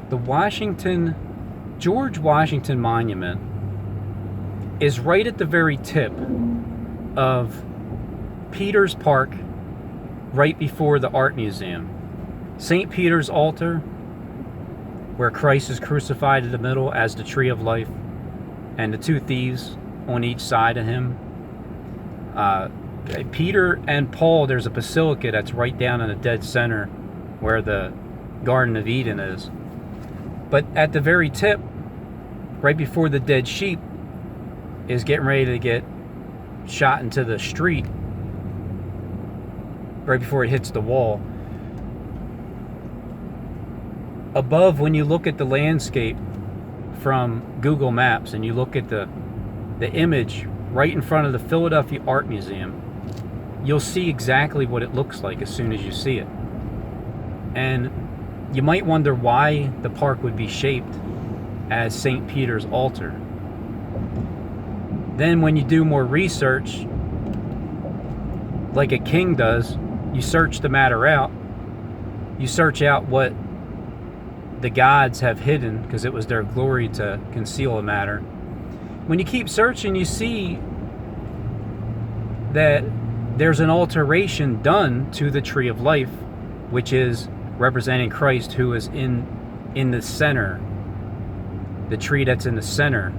The George Washington Monument is right at the very tip of Peter's Park, right before the Art Museum. St. Peter's altar, where Christ is crucified in the middle as the tree of life, and the two thieves on each side of him. Peter and Paul, there's a basilica that's right down in the dead center where the Garden of Eden is. But at the very tip, right before the dead sheep is getting ready to get shot into the street, right before it hits the wall, above, when you look at the landscape from Google Maps and you look at the image right in front of the Philadelphia Art Museum, you'll see exactly what it looks like as soon as you see it. And you might wonder why the park would be shaped as St. Peter's altar. Then when you do more research, like a king does, you search the matter out. You search out what the gods have hidden, because it was their glory to conceal a matter. When you keep searching, you see that there's an alteration done to the tree of life, which is representing Christ, who is in the center, the tree that's in the center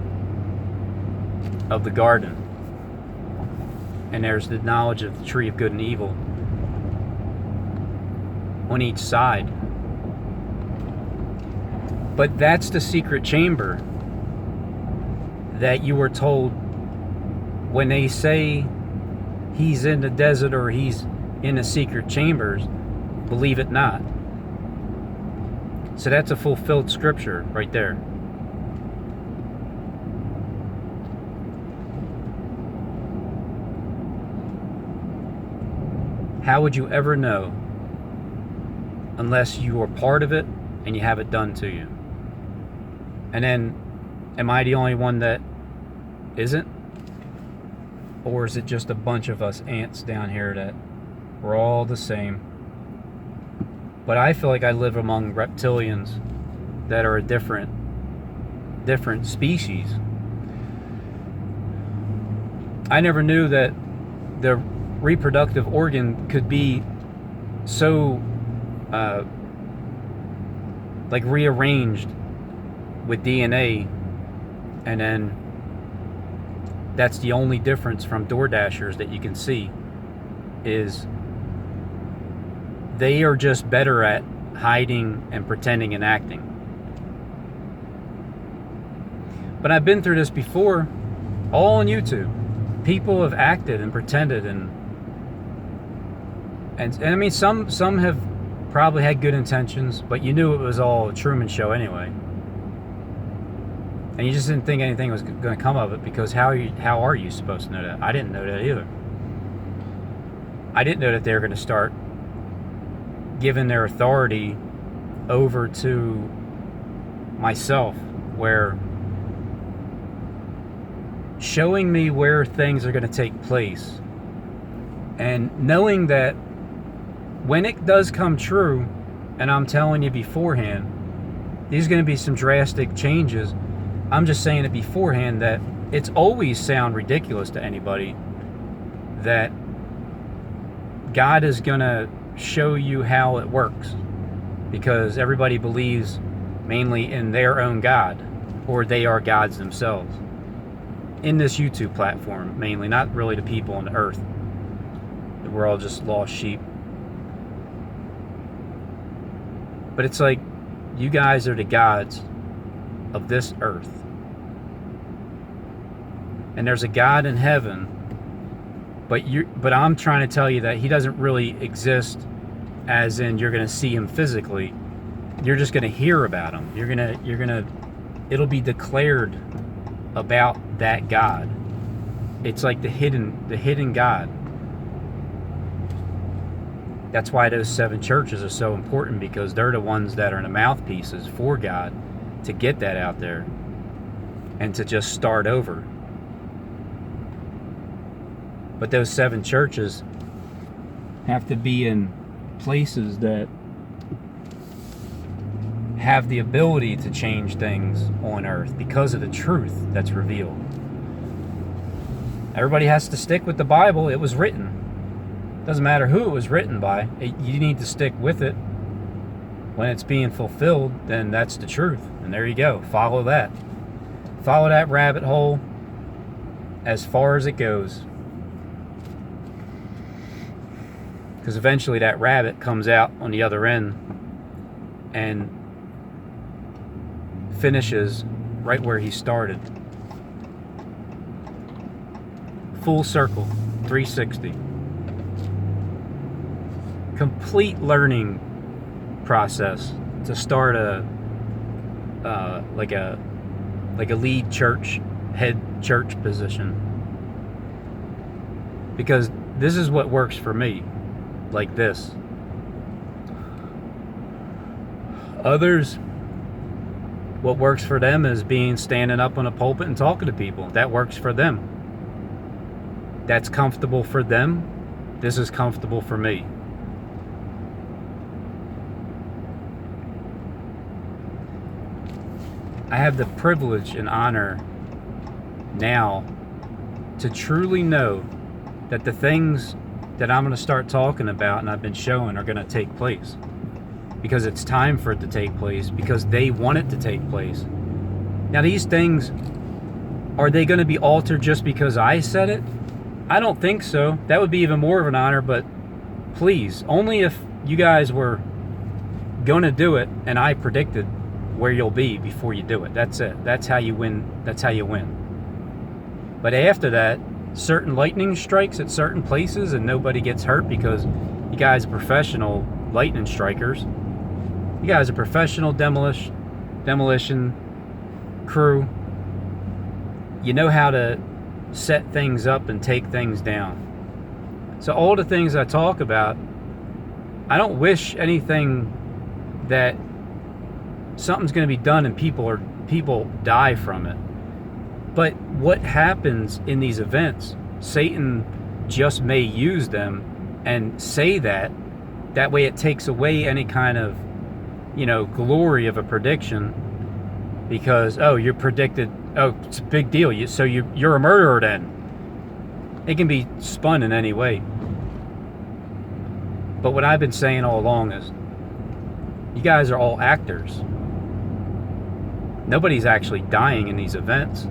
of the garden. And there's the knowledge of the tree of good and evil on each side. But that's the secret chamber that you were told when they say he's in the desert or he's in the secret chambers, believe it not. So that's a fulfilled scripture right there. How would you ever know unless you are part of it and you have it done to you? And then, am I the only one that isn't? Or is it just a bunch of us ants down here that we're all the same? But I feel like I live among reptilians that are a different species. I never knew that the reproductive organ could be so like rearranged with DNA, and then that's the only difference from DoorDashers that you can see, is they are just better at hiding and pretending and acting. But I've been through this before, all on YouTube. People have acted and pretended, and I mean, some have probably had good intentions, but you knew it was all a Truman Show anyway. And you just didn't think anything was going to come of it, because how are you supposed to know that? I didn't know that either. I didn't know that they were going to start giving their authority over to myself, where showing me where things are going to take place, and knowing that when it does come true, and I'm telling you beforehand, there's going to be some drastic changes. I'm just saying it beforehand, that it's always sound ridiculous to anybody that God is going to show you how it works, because everybody believes mainly in their own God, or they are gods themselves. In this YouTube platform, mainly, not really the people on the earth. We're all just lost sheep. But it's like, you guys are the gods of this earth. And there's a God in heaven, but I'm trying to tell you that he doesn't really exist, as in you're going to see him physically. You're just going to hear about him. It'll be declared about that God. It's like the hidden God. That's why those 7 churches are so important, because they're the ones that are the mouthpieces for God to get that out there and to just start over. But those 7 churches have to be in places that have the ability to change things on earth because of the truth that's revealed. Everybody has to stick with the Bible. It was written. Doesn't matter who it was written by. You need to stick with it. When it's being fulfilled, then that's the truth. And there you go. Follow that. Follow that rabbit hole as far as it goes. Because eventually that rabbit comes out on the other end and finishes right where he started. Full circle, 360. Complete learning process to start like a lead church, head church position. Because this is what works for me, like this. Others, what works for them is standing up on a pulpit and talking to people. That works for them. That's comfortable for them. This is comfortable for me. I have the privilege and honor now to truly know that the things that I'm going to start talking about and I've been showing are going to take place. Because it's time for it to take place. Because they want it to take place. Now these things, are they going to be altered just because I said it? I don't think so. That would be even more of an honor, but please, only if you guys were going to do it and I predicted where you'll be before you do it. That's it. That's how you win. That's how you win. But after that, certain lightning strikes at certain places and nobody gets hurt because you guys are professional lightning strikers. You guys are professional demolition crew. You know how to set things up and take things down. So all the things I talk about, I don't wish anything that something's going to be done and people die from it. But what happens in these events, Satan just may use them and say that way it takes away any kind of, glory of a prediction, because, oh, you're predicted, oh, it's a big deal, you're a murderer then. It can be spun in any way. But what I've been saying all along is, you guys are all actors. Nobody's actually dying in these events.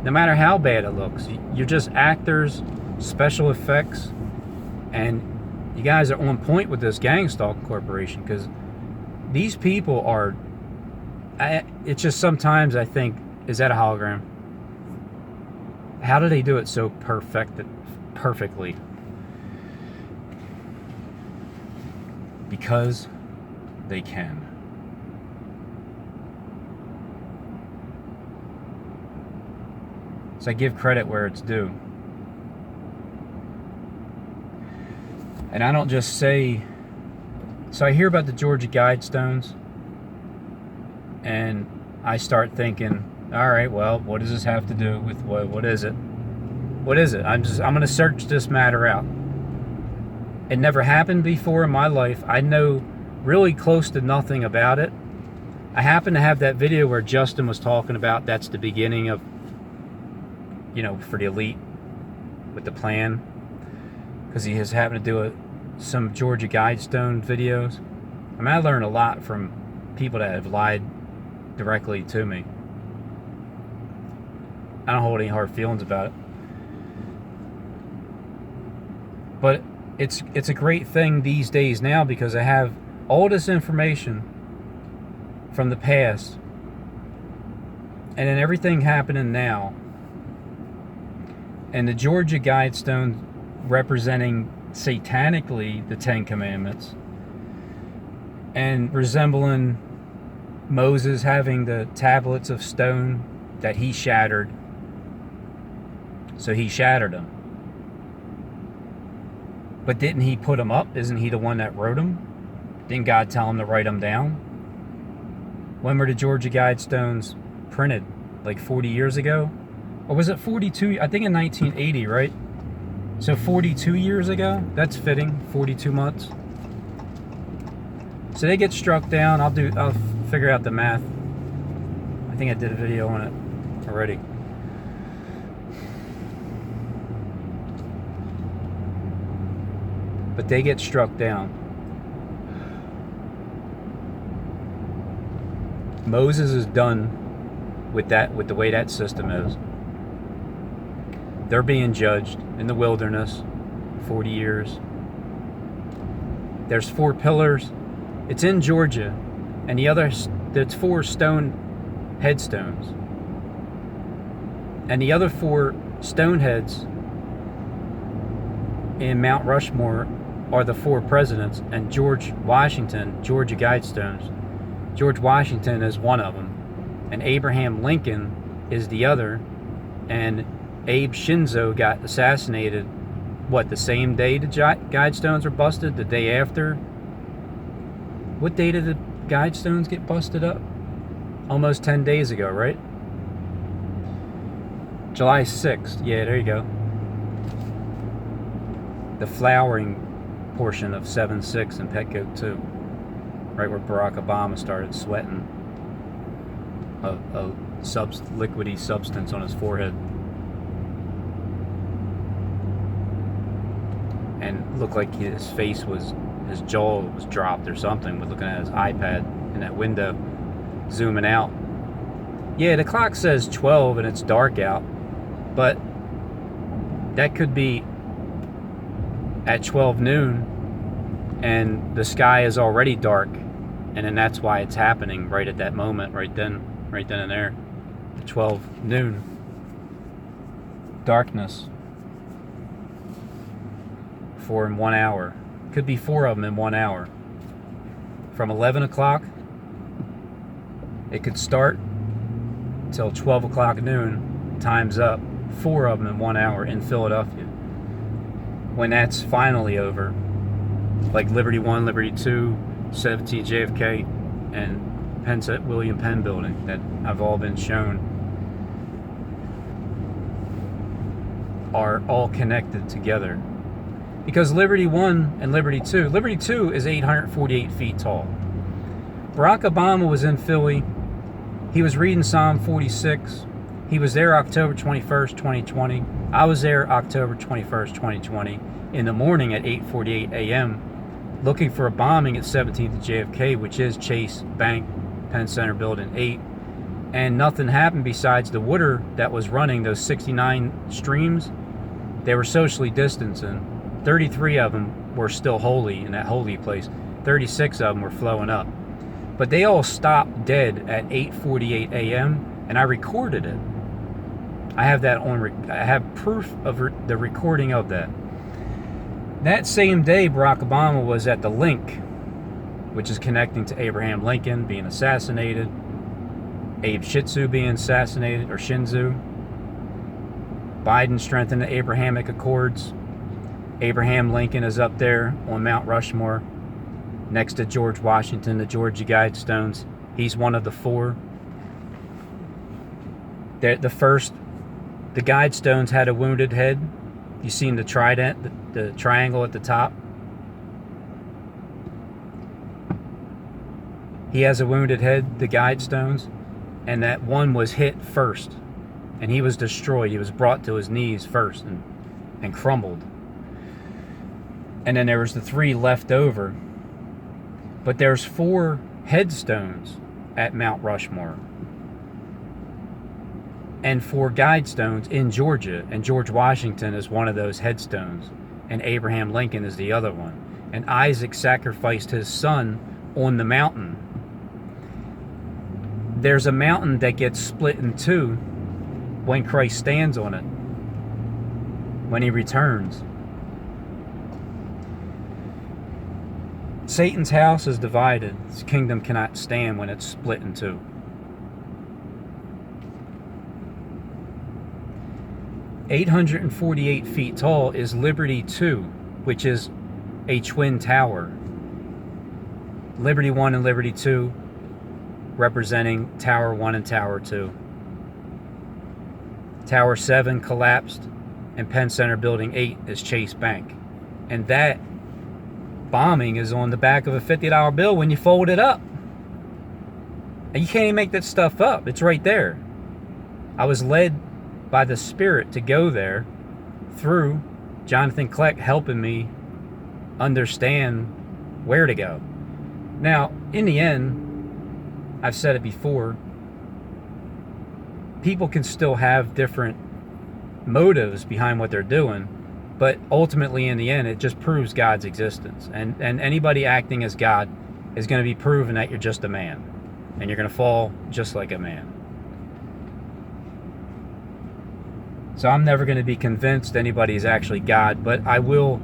No matter how bad it looks. You're just actors, special effects, and you guys are on point with this Gang Stalk Corporation, because these people are... it's just sometimes I think, is that a hologram? How do they do it so perfectly? Because they can. So I give credit where it's due. And I don't just say... So I hear about the Georgia Guidestones, and I start thinking, all right, well, what does this have to do with what is it? What is it? I'm going to search this matter out. It never happened before in my life. I know really close to nothing about it. I happen to have that video where Justin was talking about that's the beginning of, for the elite with the plan, because he has happened to do some Georgia Guidestone videos. I mean, I learned a lot from people that have lied directly to me. I don't hold any hard feelings about it. But it's a great thing these days now, because I have all this information from the past, and then everything happening now. And the Georgia Guidestone representing satanically the Ten Commandments, and resembling Moses having the tablets of stone that he shattered. So he shattered them. But didn't he put them up? Isn't he the one that wrote them? Didn't God tell him to write them down? When were the Georgia Guidestones printed? Like 40 years ago? Or was it 42? I think in 1980, right? So 42 years ago? That's fitting. 42 months. So they get struck down. I'll figure out the math. I think I did a video on it already. But they get struck down. Moses is done with the way that system is. They're being judged in the wilderness 40 years. There's 4 pillars. It's in Georgia, and there's 4 stone headstones. And the other 4 stone heads in Mount Rushmore are the 4 presidents, and George Washington, Georgia Guidestones. George Washington is one of them, and Abraham Lincoln is the other, and Abe Shinzo got assassinated, the same day the Guidestones were busted? The day after? What day did the Guidestones get busted up? Almost 10 days ago, right? July 6th. Yeah, there you go. The flowering portion of 7-6 in Petco 2. Right where Barack Obama started sweating a liquidy substance on his forehead. And looked like his jaw was dropped or something with looking at his iPad in that window, zooming out. Yeah, the clock says 12 and it's dark out, but that could be at 12 noon and the sky is already dark, and then that's why it's happening right at that moment, right then and there, at 12 noon. Darkness. 4 in 1 hour. Could be 4 of them in 1 hour. From 11 o'clock, it could start till 12 o'clock noon. Time's up. 4 of them in 1 hour in Philadelphia. When that's finally over, like Liberty 1, Liberty 2, 17 JFK, and William Penn building that have all been shown are all connected together. Because Liberty 1 and Liberty 2 is 848 feet tall. Barack Obama was in Philly. He was reading Psalm 46. He was there October 21st, 2020. I was there October 21st, 2020, in the morning at 8:48 a.m., looking for a bombing at 17th JFK, which is Chase Bank, Penn Center Building 8. And nothing happened besides the water that was running, those 69 streams. They were socially distancing. 33 of them were still holy in that holy place. 36 of them were flowing up. But they all stopped dead at 8:48 a.m. and I recorded it. I have that on. I have proof of the recording of that. That same day, Barack Obama was at the link, which is connecting to Abraham Lincoln being assassinated, Abe Shinzo being assassinated, or Shinzo. Biden strengthened the Abrahamic Accords. Abraham Lincoln is up there on Mount Rushmore next to George Washington, the Georgia Guidestones. He's one of the 4. The Guidestones had a wounded head. You seen the trident, the triangle at the top? He has a wounded head, the Guidestones, and that one was hit first, and he was destroyed. He was brought to his knees first and crumbled. And then there was the 3 left over. But there's 4 headstones at Mount Rushmore. And 4 Guidestones in Georgia. And George Washington is one of those headstones. And Abraham Lincoln is the other one. And Isaac sacrificed his son on the mountain. There's a mountain that gets split in 2 when Christ stands on it, when he returns. Satan's house is divided. His kingdom cannot stand when it's split in 2. "848 feet tall is Liberty 2, which is a twin tower. Liberty 1 and Liberty 2 representing Tower 1 and Tower 2. Tower 7 collapsed, and Penn Center Building 8 is Chase Bank. And that bombing is on the back of a $50 bill when you fold it up. And you can't even make that stuff up. It's right there. I was led by the Spirit to go there through Jonathan Kleck helping me understand where to go. Now, in the end, I've said it before, people can still have different motives behind what they're doing, but ultimately in the end it just proves God's existence, and anybody acting as God is going to be proven that you're just a man, and you're going to fall just like a man. So I'm never going to be convinced anybody is actually God, but I will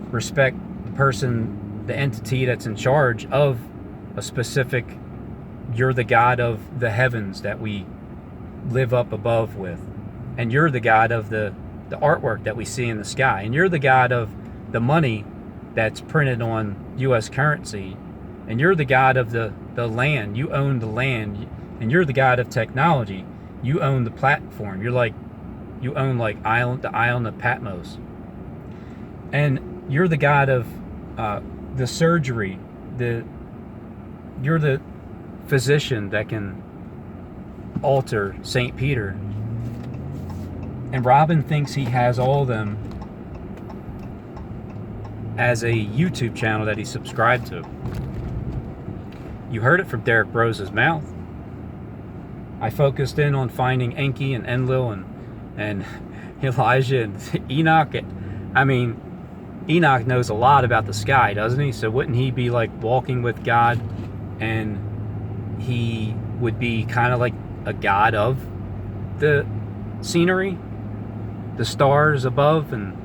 respect the person, the entity that's in charge of a specific, you're the God of the heavens that we live up above with, and you're the God of the artwork that we see in the sky, and you're the God of the money that's printed on US currency, and you're the God of the land. You own the land, and you're the God of technology. You own the platform. You own like the island of Patmos, and you're the God of the surgery. You're the physician that can alter St. Peter. And Robin thinks he has all of them as a YouTube channel that he subscribed to. You heard it from Derek Brose's mouth. I focused in on finding Enki and Enlil and Elijah and Enoch. I mean, Enoch knows a lot about the sky, doesn't he? So wouldn't he be like walking with God, and he would be kind of like a god of the scenery, the stars above, and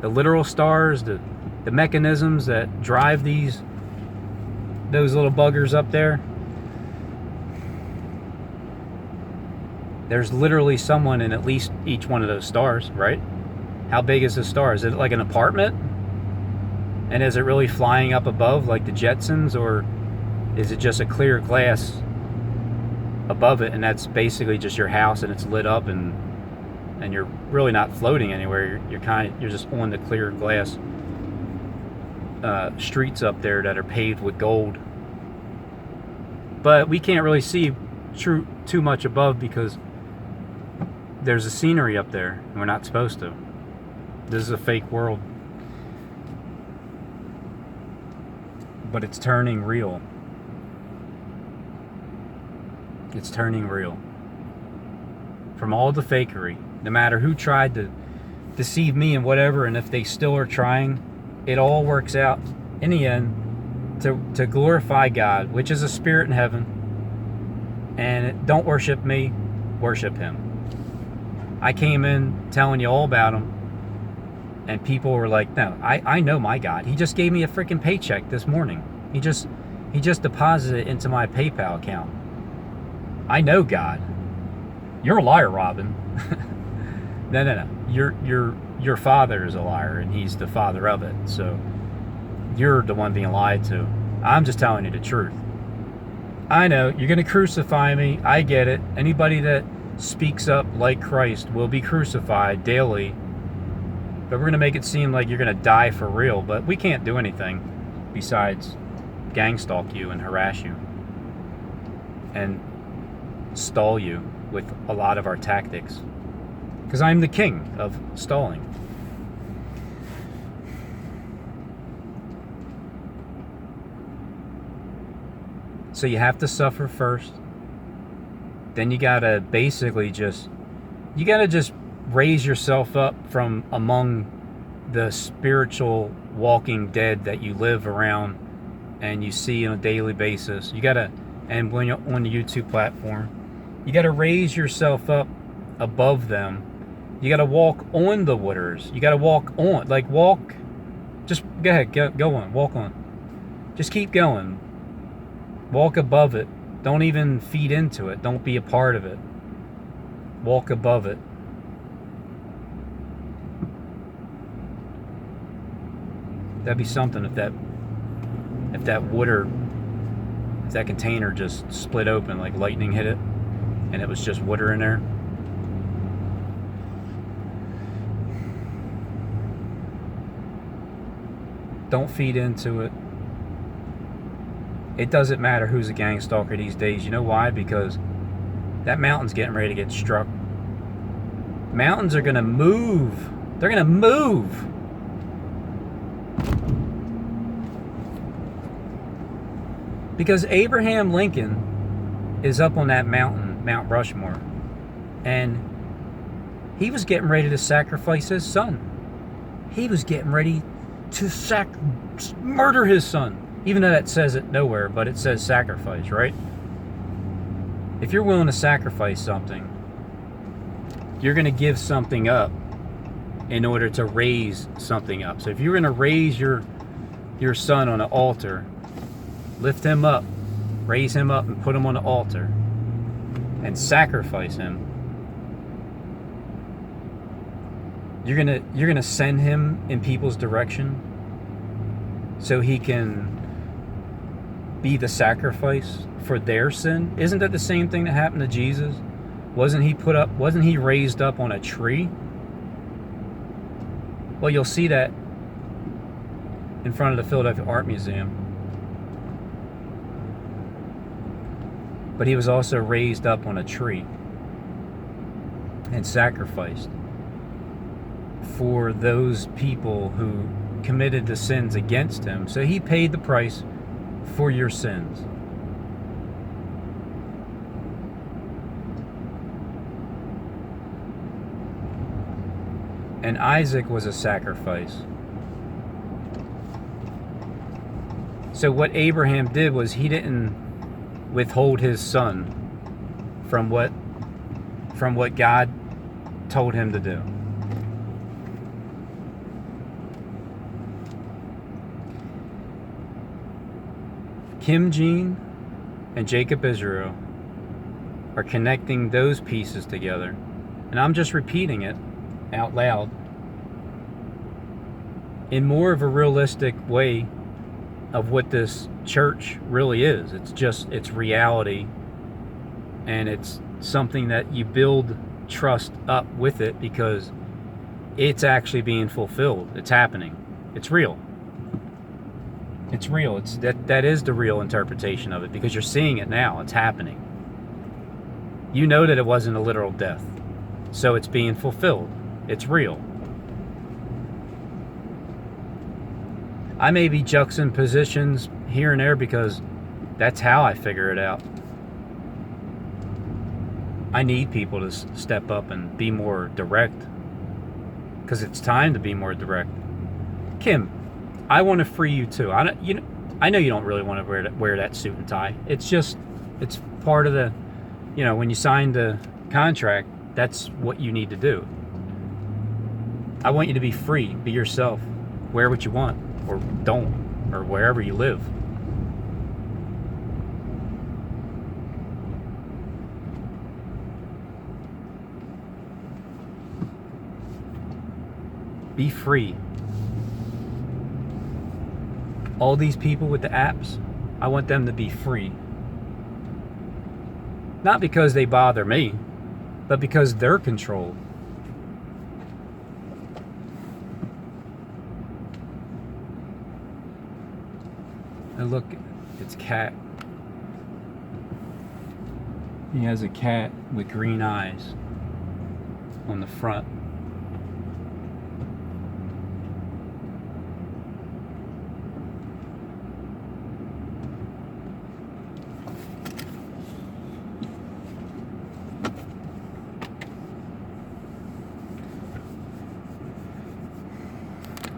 the literal stars, the mechanisms that drive those little buggers up there. There's literally someone in at least each one of those stars, right? How big is the star? Is it like an apartment? And is it really flying up above like the Jetsons, or is it just a clear glass above it, and that's basically just your house, and it's lit up, and you're really not floating anywhere. You're just on the clear glass streets up there that are paved with gold. But we can't really see too much above because there's a scenery up there, and we're not supposed to. This is a fake world. But it's turning real. It's turning real. From all the fakery, no matter who tried to deceive me and whatever, and if they still are trying, it all works out in the end to glorify God, which is a spirit in heaven. And don't worship me, worship him. I came in telling you all about him, and people were like, no, I know my God. He just gave me a freaking paycheck this morning. He just deposited it into my PayPal account. I know God. You're a liar, Robin. No. Your father is a liar, and he's the father of it. So you're the one being lied to. I'm just telling you the truth. I know you're going to crucify me. I get it. Anybody that speaks up like Christ will be crucified daily. But we're going to make it seem like you're going to die for real. But we can't do anything besides gang stalk you and harass you and stall you with a lot of our tactics. Because I'm the king of stalling. So you have to suffer first. Then you gotta basically just raise yourself up from among the spiritual walking dead that you live around and you see on a daily basis. And when you're on the YouTube platform, you gotta raise yourself up above them. You gotta walk on the waters. You gotta walk on, just go ahead, go on, walk on. Just keep going. Walk above it. Don't even feed into it. Don't be a part of it. Walk above it. That'd be something if that water, if that container just split open, like lightning hit it, and it was just water in there. Don't feed into it. It doesn't matter who's a gang stalker these days. You know why? Because that mountain's getting ready to get struck. Mountains are going to move. They're going to move. Because Abraham Lincoln is up on that mountain, Mount Rushmore, and he was getting ready to sacrifice his son. He was getting ready to murder his son. Even though that says it nowhere, but it says sacrifice, right? If you're willing to sacrifice something, you're going to give something up in order to raise something up. So if you're going to raise your son on an altar, lift him up, raise him up, and put him on the altar, and sacrifice him, you're gonna send him in people's direction so he can be the sacrifice for their sin. Isn't that the same thing that happened to Jesus? Wasn't he raised up on a tree? Well, you'll see that in front of the Philadelphia Art Museum. But he was also raised up on a tree and sacrificed for those people who committed the sins against him. So he paid the price for your sins. And Isaac was a sacrifice. So what Abraham did was he didn't withhold his son from what God told him to do. Kim Jean and Jacob Israel are connecting those pieces together. And I'm just repeating it out loud in more of a realistic way of what this church really is. It's reality, and it's something that you build trust up with it because it's actually being fulfilled. It's happening. It's real. It's real. That is the real interpretation of it because you're seeing it now. It's happening. You know that it wasn't a literal death. So it's being fulfilled. It's real. I may be juxtapositions here and there because that's how I figure it out. I need people to step up and be more direct because it's time to be more direct. Kim, I want to free you too. I know you don't really want to wear that suit and tie. It's part of the, when you sign the contract, that's what you need to do. I want you to be free, be yourself, wear what you want, or don't, or wherever you live. Be free. All these people with the apps, I want them to be free. Not because they bother me, but because they're controlled. And look, it's cat. He has a cat with green eyes on the front.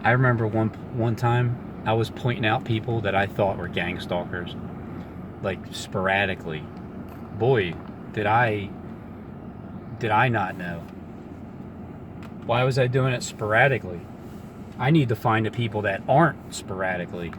I remember one time I was pointing out people that I thought were gang stalkers, like sporadically. Boy, did I not know. Why was I doing it sporadically? I need to find the people that aren't sporadically.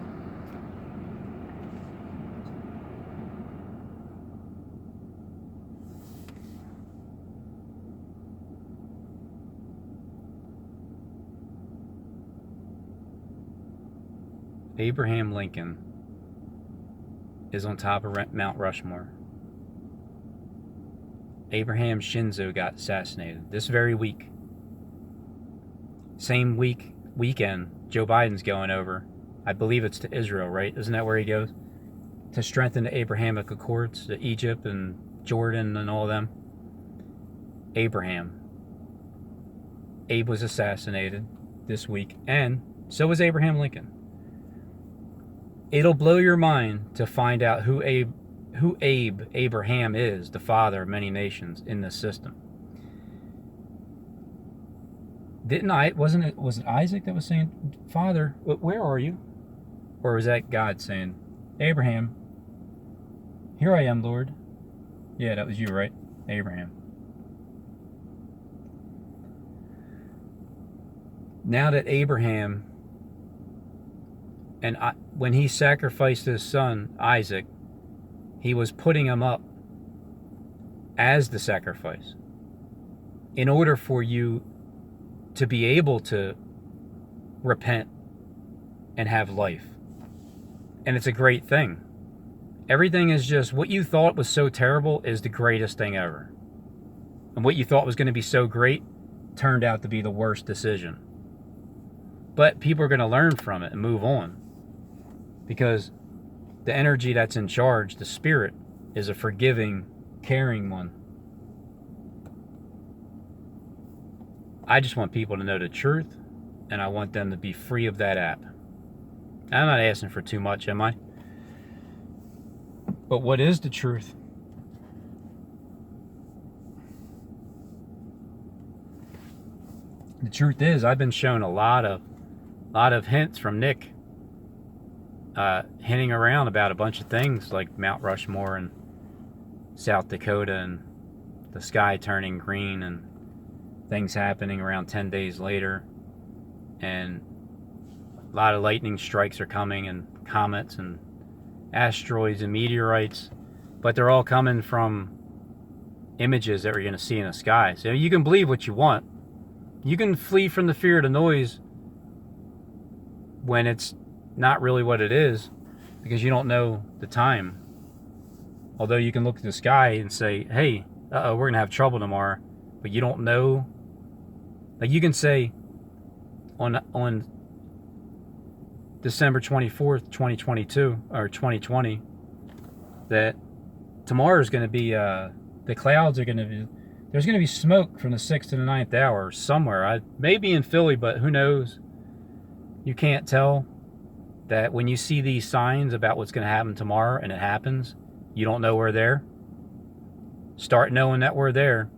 Abraham Lincoln is on top of Mount Rushmore. Abraham Shinzo got assassinated this very week. Same weekend, Joe Biden's going over. I believe it's to Israel, right? Isn't that where he goes? to strengthen the Abrahamic Accords, the Egypt and Jordan and all them. Abraham. Abe was assassinated this week, and so was Abraham Lincoln. It'll blow your mind to find out who Abraham is, the father of many nations in this system. Was it Isaac that was saying, Father, where are you? Or was that God saying, Abraham, here I am, Lord? Yeah, that was you, right? Abraham. Now that Abraham, and when he sacrificed his son, Isaac, he was putting him up as the sacrifice in order for you to be able to repent and have life. And it's a great thing. Everything is just, what you thought was so terrible is the greatest thing ever. And what you thought was going to be so great turned out to be the worst decision. But people are going to learn from it and move on. Because the energy that's in charge, the spirit, is a forgiving, caring one. I just want people to know the truth, and I want them to be free of that app. I'm not asking for too much, am I? But what is the truth? The truth is, I've been shown a lot of hints from Nick, hinting around about a bunch of things like Mount Rushmore and South Dakota and the sky turning green and things happening around 10 days later, and a lot of lightning strikes are coming, and comets and asteroids and meteorites, but they're all coming from images that we're going to see in the sky. So you can believe what you want. You can flee from the fear of the noise when it's not really what it is, because you don't know the time. Although you can look at the sky and say, hey, we're going to have trouble tomorrow, but you don't know. Like you can say on December 24th, 2022, or 2020, that tomorrow is going to be, the clouds are going to be, there's going to be smoke from the 6th to the 9th hour somewhere. Maybe in Philly, but who knows? You can't tell. That when you see these signs about what's going to happen tomorrow and it happens, you don't know we're there. Start knowing that we're there.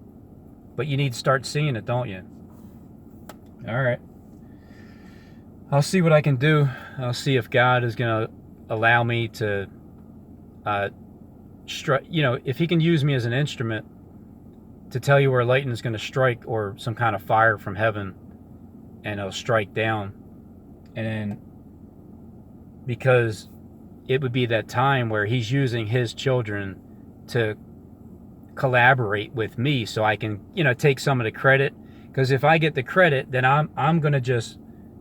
But you need to start seeing it, don't you? All right. I'll see what I can do. I'll see if God is going to allow me to, if he can use me as an instrument to tell you where lightning is going to strike, or some kind of fire from heaven, and it'll strike down. And then, because it would be that time where he's using his children to collaborate with me, so I can, take some of the credit. Because if I get the credit, then I'm going to just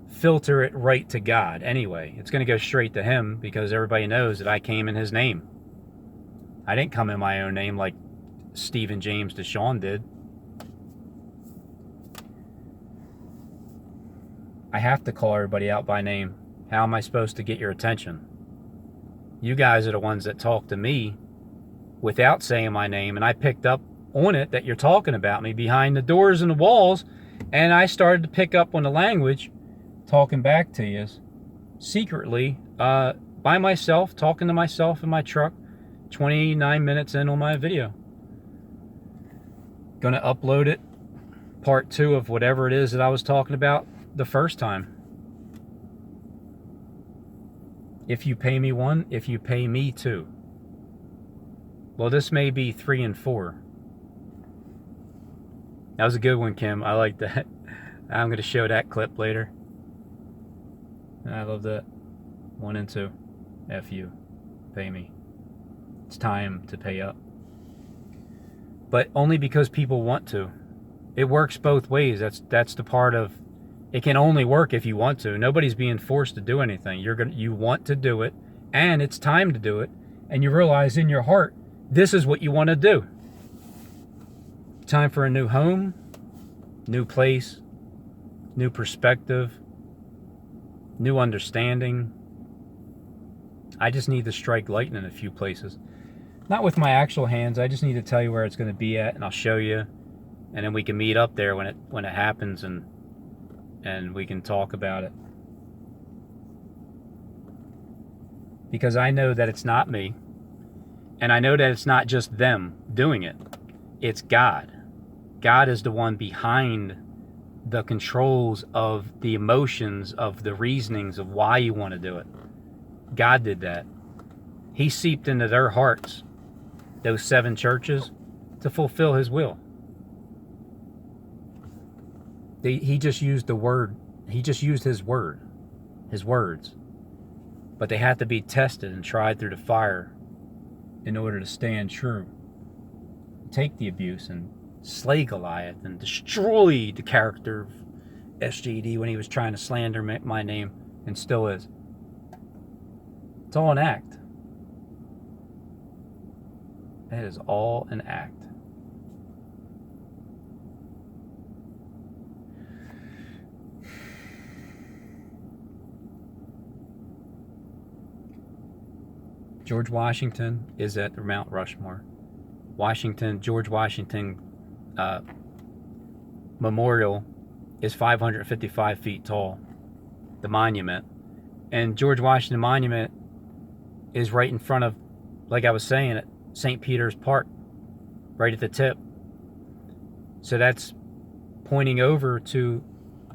filter it right to God anyway. It's going to go straight to him, because everybody knows that I came in his name. I didn't come in my own name like Stephen James Deshawn did. I have to call everybody out by name. How am I supposed to get your attention? You guys are the ones that talk to me without saying my name, and I picked up on it that you're talking about me behind the doors and the walls, and I started to pick up on the language, talking back to you secretly, by myself, talking to myself in my truck, 29 minutes in on my video. Gonna upload it, part 2 of whatever it is that I was talking about the first time. If you pay me 1, if you pay me 2. Well, this may be 3 and 4. That was a good one, Kim. I like that. I'm going to show that clip later. I love that. 1 and 2. F you. Pay me. It's time to pay up. But only because people want to. It works both ways. That's the part of... It can only work if you want to. Nobody's being forced to do anything. You want to do it, and it's time to do it, and you realize in your heart, this is what you want to do. Time for a new home, new place, new perspective, new understanding. I just need to strike lightning in a few places. Not with my actual hands. I just need to tell you where it's going to be at, and I'll show you, and then we can meet up there when it happens, and we can talk about it. Because I know that it's not me, and I know that it's not just them doing it. It's God. God is the one behind the controls of the emotions, of the reasonings of why you want to do it. God did that. He seeped into their hearts, those 7 churches, to fulfill his will. He just used the word. He just used his word, his words. But they had to be tested and tried through the fire in order to stand true. Take the abuse and slay Goliath and destroy the character of SJD when he was trying to slander my name, and still is. It's all an act. It is all an act. George Washington is at Mount Rushmore. George Washington Memorial is 555 feet tall, the monument. And George Washington Monument is right in front of, like I was saying, at St. Peter's Park, right at the tip. So that's pointing over to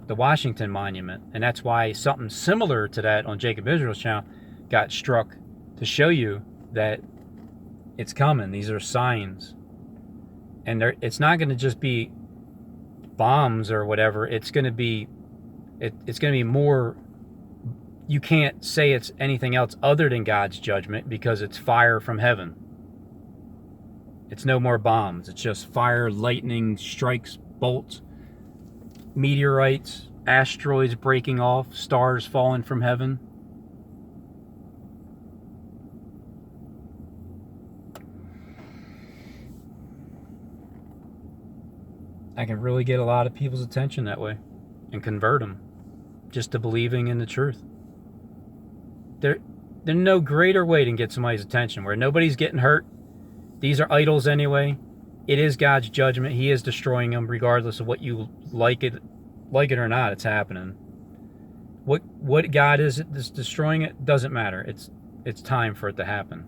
the Washington Monument. And that's why something similar to that on Jacob Israel's channel got struck, to show you that it's coming. These are signs. And it's not going to just be bombs or whatever. It's going to be more. You can't say it's anything else other than God's judgment, because it's fire from heaven. It's no more bombs. It's just fire, lightning, strikes, bolts, meteorites, asteroids breaking off, stars falling from heaven. I can really get a lot of people's attention that way and convert them just to believing in the truth. There's no greater way to get somebody's attention where nobody's getting hurt. These are idols anyway. It is God's judgment. He is destroying them regardless of what you like it or not. It's happening. What God is that's destroying it doesn't matter. It's time for it to happen.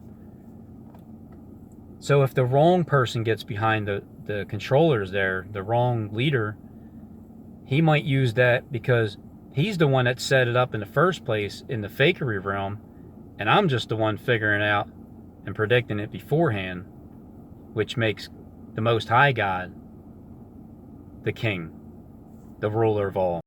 So if the wrong person gets behind the controllers there, the wrong leader, he might use that because he's the one that set it up in the first place in the fakery realm, and I'm just the one figuring it out and predicting it beforehand, which makes the Most High God the king, the ruler of all.